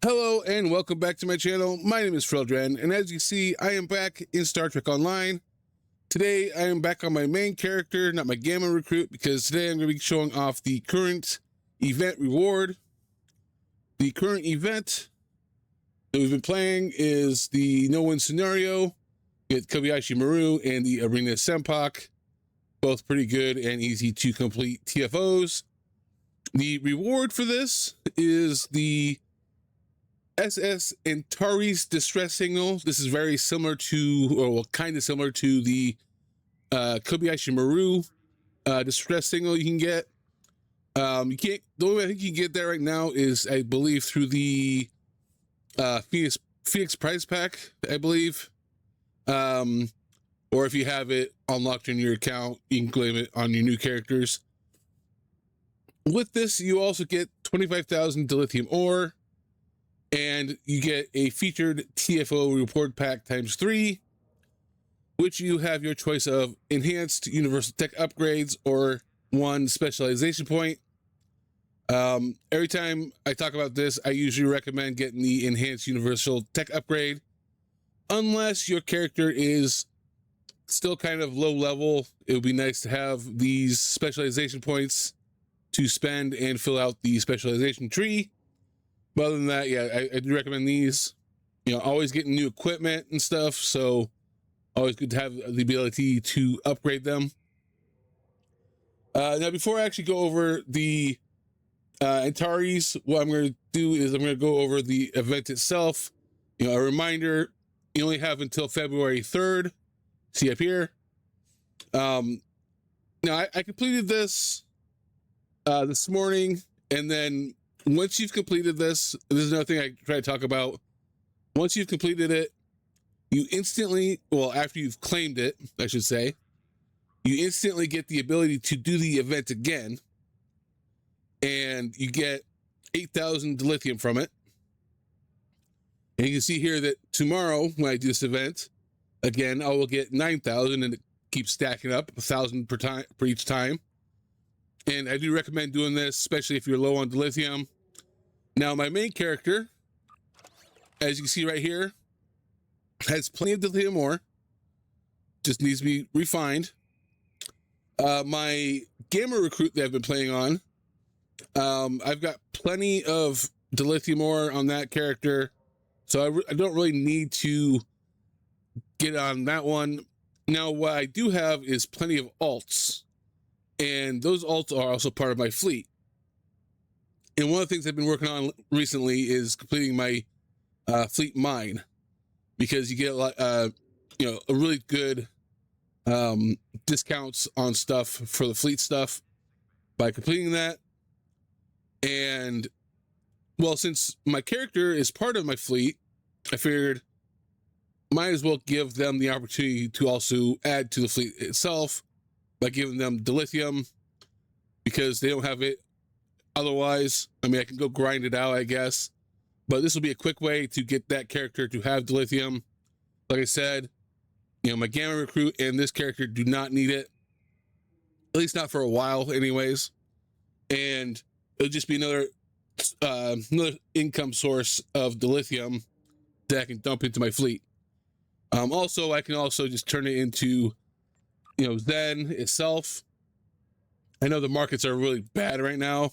Hello and welcome back to my channel. My name is Freldran, and as you see, I am back in Star Trek Online. Today, I am back on my main character, not my Gamma recruit, because today I'm going to be showing off the current event reward. The current event that we've been playing is the no-win scenario with Kobayashi Maru and the Arena Sempak. Both pretty good and easy to complete TFOs. The reward for this is the SS Antares Distress Signal. This is very similar to, or well, kind of similar to the Kobayashi Maru distress signal you can get. You can't. The only way I think you can get that right now is, I believe, through the Phoenix Prize Pack, I believe. Or if you have it unlocked in your account, you can claim it on your new characters. With this, you also get 25,000 dilithium ore. And you get a featured TFO report pack ×3, which you have your choice of enhanced universal tech upgrades or 1 specialization point. Every time I talk about this, I usually recommend getting the enhanced universal tech upgrade. Unless your character is still kind of low level, it would be nice to have these specialization points to spend and fill out the specialization tree. But other than that, yeah, I do recommend these. You know, always getting new equipment and stuff, so always good to have the ability to upgrade them. Now, before I actually go over the Antares, what I'm going to do is I'm going to go over the event itself. You know, a reminder, you only have until February 3rd. See up here. Now, I completed this this morning, and then once you've completed this is another thing I try to talk about. Once you've completed it, you instantly, well, after you've claimed it, I should say, you instantly get the ability to do the event again. And you get 8,000 dilithium from it. And you can see here that tomorrow, when I do this event, again, I will get 9,000, and it keeps stacking up, 1,000 per each time. And I do recommend doing this, especially if you're low on dilithium. Now, my main character, as you can see right here, has plenty of dilithium ore. Just needs to be refined. My Gamma recruit that I've been playing on, I've got plenty of dilithium ore on that character. So I don't really need to get on that one. Now, what I do have is plenty of alts. And those alts are also part of my fleet. And one of the things I've been working on recently is completing my fleet mine, because you get a lot, a really good discounts on stuff for the fleet stuff by completing that. And well, since my character is part of my fleet, I figured might as well give them the opportunity to also add to the fleet itself by giving them dilithium, because they don't have it otherwise. I mean, I can go grind it out, I guess, but this will be a quick way to get that character to have dilithium. Like I said, you know, my Gamma recruit and this character do not need it, at least not for a while anyways. And it'll just be another income source of dilithium that I can dump into my fleet. Also, I can also just turn it into, you know, Zen itself. I know the markets are really bad right now.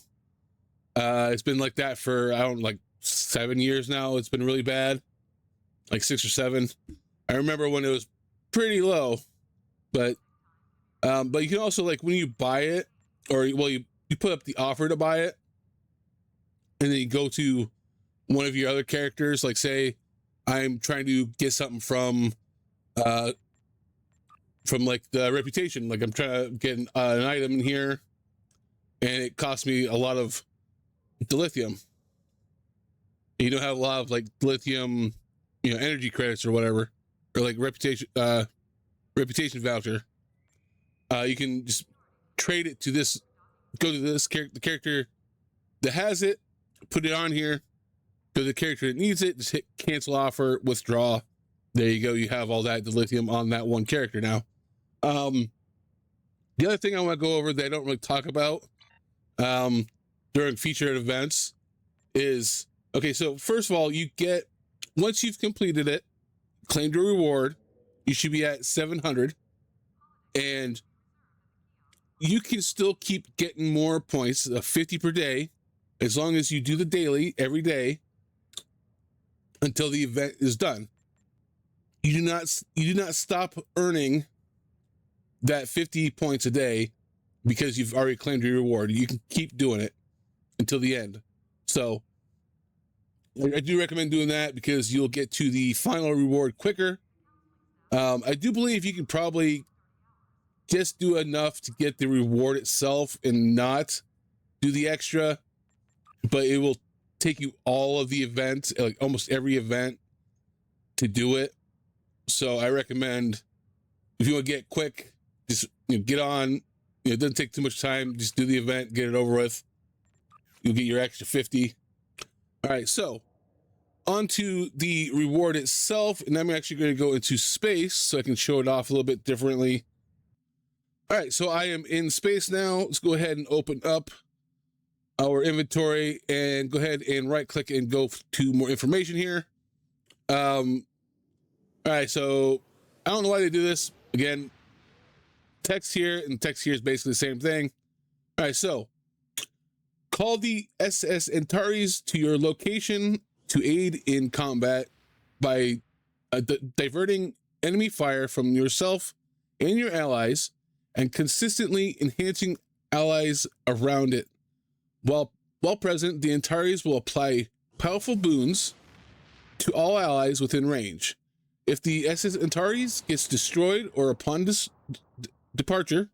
It's been like that for, I don't know, like 7 years now. It's been really bad, like 6 or 7. I remember when it was pretty low, but you can also, like, when you buy it, or well, you put up the offer to buy it, and then you go to one of your other characters, like say I'm trying to get something from like the reputation, like I'm trying to get an item in here, and it costs me a lot of dilithium. You don't have a lot of like dilithium, you know, energy credits or whatever, or like reputation voucher. You can just trade it to this, go to this character, the character that has it, put it on here, go to the character that needs it, just hit cancel offer, withdraw. There you go. You have all that dilithium on that one character now. The other thing I want to go over that I don't really talk about during featured events is Okay, so first of all, you get, once you've completed it, claimed your reward, you should be at 700, and you can still keep getting more points, 50 per day, as long as you do the daily every day until the event is done. You do not stop earning that 50 points a day because you've already claimed your reward. You can keep doing it until the end. So I do recommend doing that because you'll get to the final reward quicker. I do believe you can probably just do enough to get the reward itself and not do the extra, but it will take you all of the events, like almost every event, to do it. So I recommend, if you want to get quick, just get on. It doesn't take too much time. Just do the event, get it over with. You'll get your extra 50. All right, so onto the reward itself, and I'm actually going to go into space so I can show it off a little bit differently. All right, so I am in space now. Let's go ahead and open up our inventory and go ahead and right click and go to more information here. All right, so I don't know why they do this. Again, text here, and text here is basically the same thing. All right, so call the SS Antares to your location to aid in combat by diverting enemy fire from yourself and your allies and consistently enhancing allies around it. While present, the Antares will apply powerful boons to all allies within range. If the SS Antares gets destroyed or upon departure,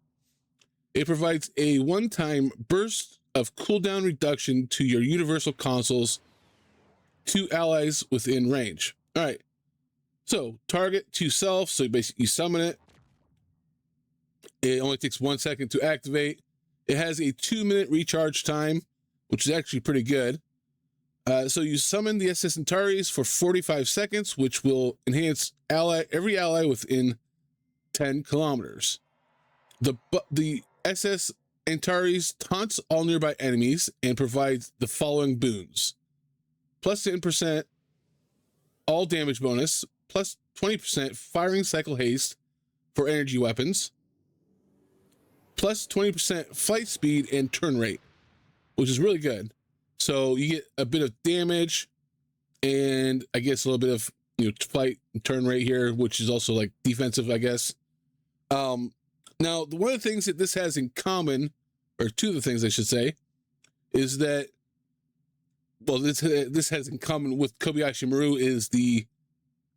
it provides a one-time burst of cooldown reduction to your universal consoles to allies within range. All right. So target to self. So basically you summon it. It only takes 1 second to activate. It has a 2-minute recharge time, which is actually pretty good. So you summon the SS Antares for 45 seconds, which will enhance every ally within 10 kilometers. The SS Antares taunts all nearby enemies and provides the following boons: plus 10% all damage bonus, plus 20% firing cycle haste for energy weapons, plus 20% fight speed and turn rate, which is really good. So you get a bit of damage and I guess a little bit of fight and turn rate here, which is also like defensive, I guess. Now, one of the things that this has in common, or two of the things I should say, is that, well, this has in common with Kobayashi Maru is the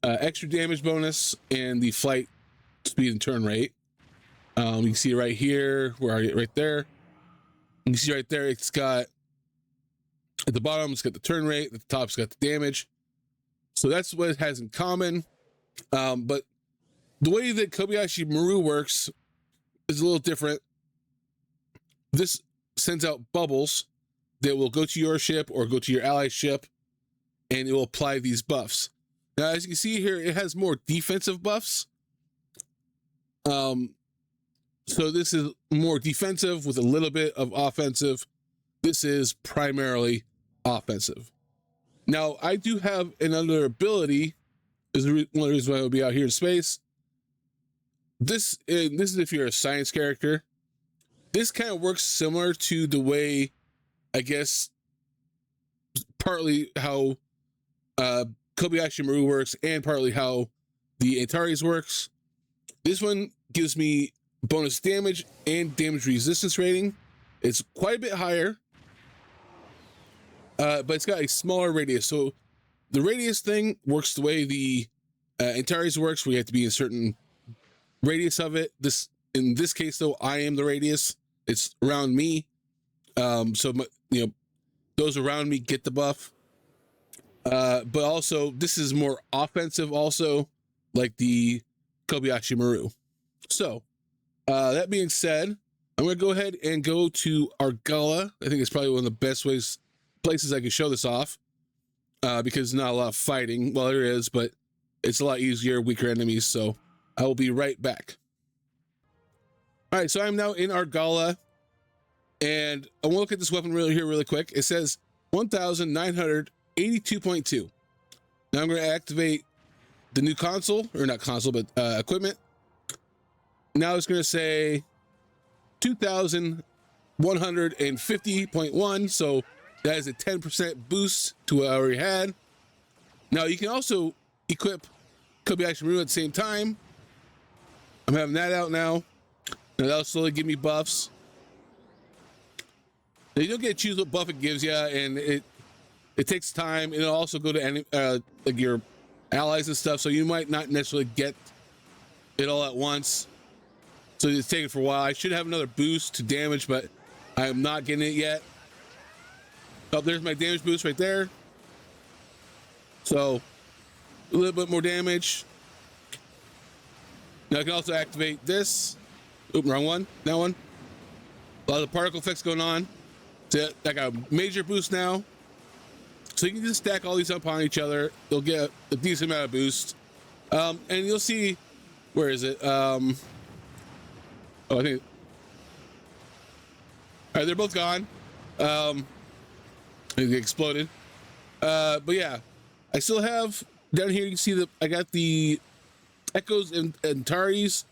extra damage bonus and the flight speed and turn rate. You can see right here, where are you? Right there. You can see right there, it's got, at the bottom, it's got the turn rate, at the top, it's got the damage. So that's what it has in common. But the way that Kobayashi Maru works is a little different. This sends out bubbles that will go to your ship or go to your ally ship, and it will apply these buffs. Now, as you can see here, it has more defensive buffs. So this is more defensive with a little bit of offensive. This is primarily offensive. Now, I do have another ability. This is one of the reasons why I will be out here in space. This is if you're a science character. This kind of works similar to the way, I guess, partly how Kobayashi Maru works and partly how the Antares works. This one gives me bonus damage and damage resistance rating. It's quite a bit higher, but it's got a smaller radius. So the radius thing works the way the Antares works, where you have to be in a certain radius of it. In this case, though, I am the radius. It's around me. So those around me get the buff. But also, this is more offensive also, like the Kobayashi Maru. So, that being said, I'm going to go ahead and go to Argala. I think it's probably one of the best places I can show this off, because there's not a lot of fighting. Well, there is, but it's a lot easier, weaker enemies. So I will be right back. All right, so I'm now in Argala, and I want to look at this weapon really quick. It says 1,900 82.2. Now I'm going to activate the new console, or not console, but equipment. Now it's going to say 2,150.1. So that is a 10% boost to what I already had. Now you can also equip Kobayashi Maru at the same time. I'm having that out now. Now that'll slowly give me buffs. Now you don't get to choose what buff it gives you, and it takes time. It'll also go to like your allies and stuff, so you might not necessarily get it all at once. So it's taking for a while. I should have another boost to damage, but I am not getting it yet. Oh, there's my damage boost right there. So a little bit more damage. Now I can also activate this. Oop, wrong one. That one. A lot of particle effects going on. So I got a major boost now. So you can just stack all these up on each other. They'll get a decent amount of boost. And you'll see, where is it? Oh, I think. All right, they're both gone. It exploded. But yeah, I still have down here. You can see that I got the Echoes and Antares.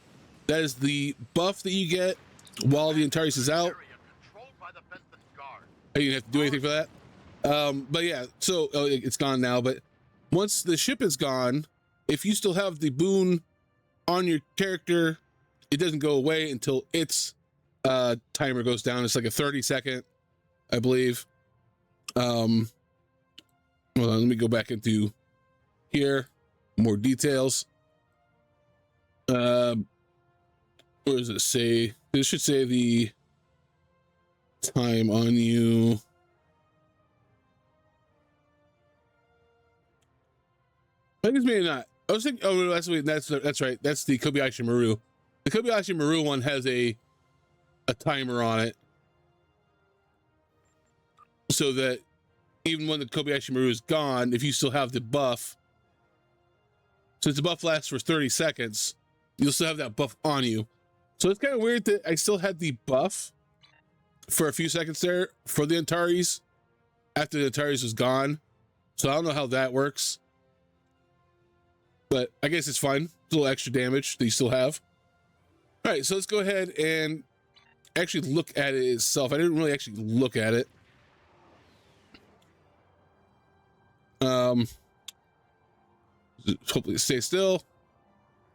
That is the buff that you get while the Antares is out. You didn't have to do anything for that. But yeah, so it's gone now. But once the ship is gone, if you still have the boon on your character, it doesn't go away until its timer goes down. It's like a 30-second, I believe. Hold on, let me go back into here. More details. Where does it say? It should say the time on you. I guess maybe not. I was thinking, oh, that's right. That's the Kobayashi Maru. The Kobayashi Maru one has a timer on it, so that even when the Kobayashi Maru is gone, if you still have the buff, since the buff lasts for 30 seconds, you'll still have that buff on you. So it's kind of weird that I still had the buff for a few seconds there for the Antares after the Antares was gone. So I don't know how that works, but I guess it's fine. It's a little extra damage that you still have. All right, so let's go ahead and actually look at it itself. I didn't really actually look at it. Hopefully stay still.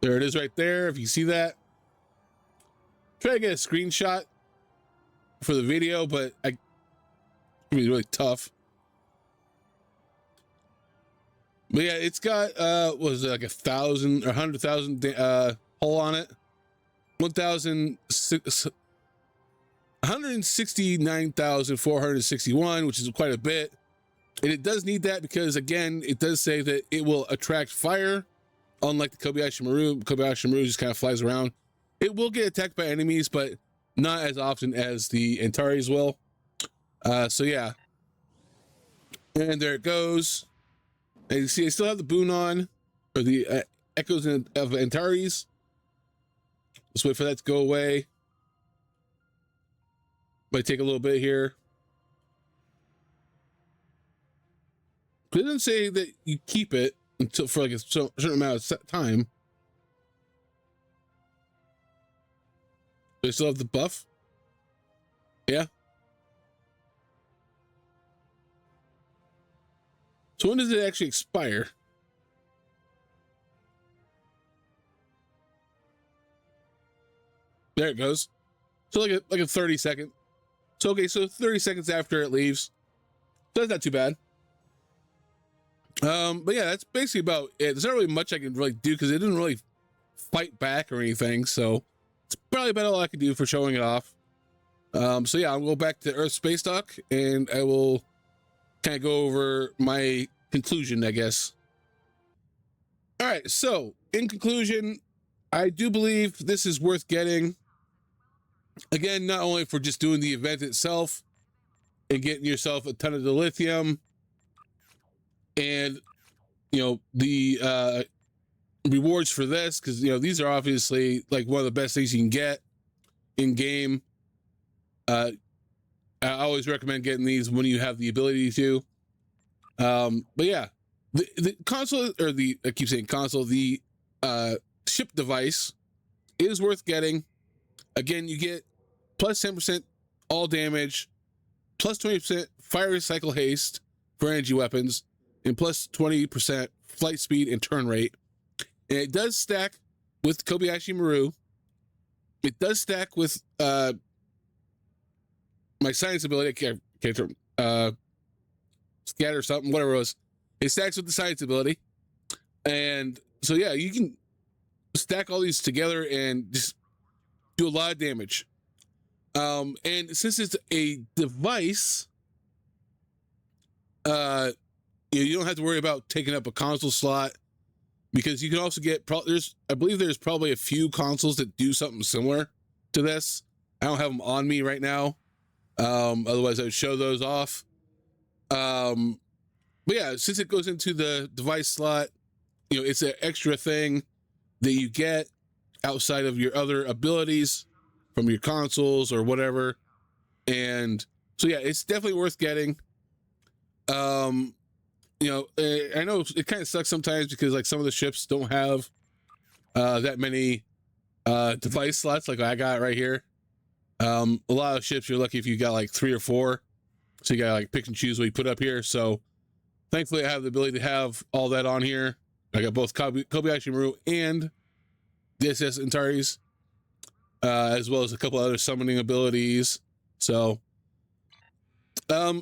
There it is right there. If you see that, try to get a screenshot for the video, but it's gonna be really tough. But yeah, it's got what was it, like 1,000 or 100,000 hull on it. 169,461, which is quite a bit. And it does need that because, again, it does say that it will attract fire, unlike the Kobayashi Maru. Kobayashi Maru just kind of flies around. It will get attacked by enemies, but not as often as the Antares will. So yeah. And there it goes. And you see, I still have the boon on, or the Echoes of Antares. Let's wait for that to go away. Might take a little bit here. But it doesn't say that you keep it until for like a certain amount of time. Do I still have the buff? Yeah. So when does it actually expire? There it goes. So like a 30-second. So okay, so 30 seconds after it leaves. So that's not too bad. But yeah, that's basically about it. There's not really much I can really do because it didn't really fight back or anything. So it's probably about all I can do for showing it off. So yeah, I'll go back to Earth Space Dock and I will kind of go over my conclusion, I guess. All right, so in conclusion, I do believe this is worth getting. Again, not only for just doing the event itself and getting yourself a ton of the lithium and, you know, the rewards for this, because, you know, these are obviously like one of the best things you can get in game. I always recommend getting these when you have the ability to. But yeah, the console, or the, I keep saying console, the ship device is worth getting. Again, you get plus 10% all damage, plus 20% fire cycle haste for energy weapons, and plus 20% flight speed and turn rate. And it does stack with Kobayashi Maru. It does stack with my science ability. I can't scatter something, whatever it was. It stacks with the science ability. And so yeah, you can stack all these together and just do a lot of damage. And since it's a device, you don't have to worry about taking up a console slot, because you can also get, I believe there's probably a few consoles that do something similar to this. I don't have them on me right now. Otherwise I would show those off. But yeah, since it goes into the device slot, it's an extra thing that you get outside of your other abilities from your consoles or whatever. And so yeah, it's definitely worth getting. I know it kind of sucks sometimes, because like some of the ships don't have that many device slots like I got right here. A lot of ships, you're lucky if you got like 3 or 4, so you gotta like pick and choose what you put up here. So thankfully I have the ability to have all that on here. I got both Kobayashi Maru and the SS Antares, as well as a couple other summoning abilities. So let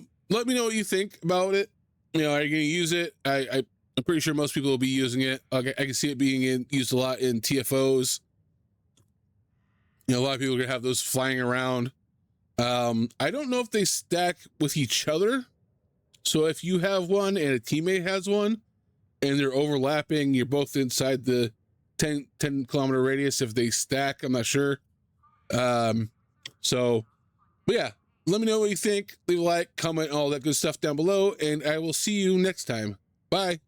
me know what you think about it. Are you going to use it? I'm pretty sure most people will be using it. I can see it being used a lot in TFOs. A lot of people are going to have those flying around. I don't know if they stack with each other. So if you have one and a teammate has one and they're overlapping, you're both inside the 10 kilometer radius. If they stack, I'm not sure. But yeah, let me know what you think. Leave a like, comment, all that good stuff down below, and I will see you next time. Bye.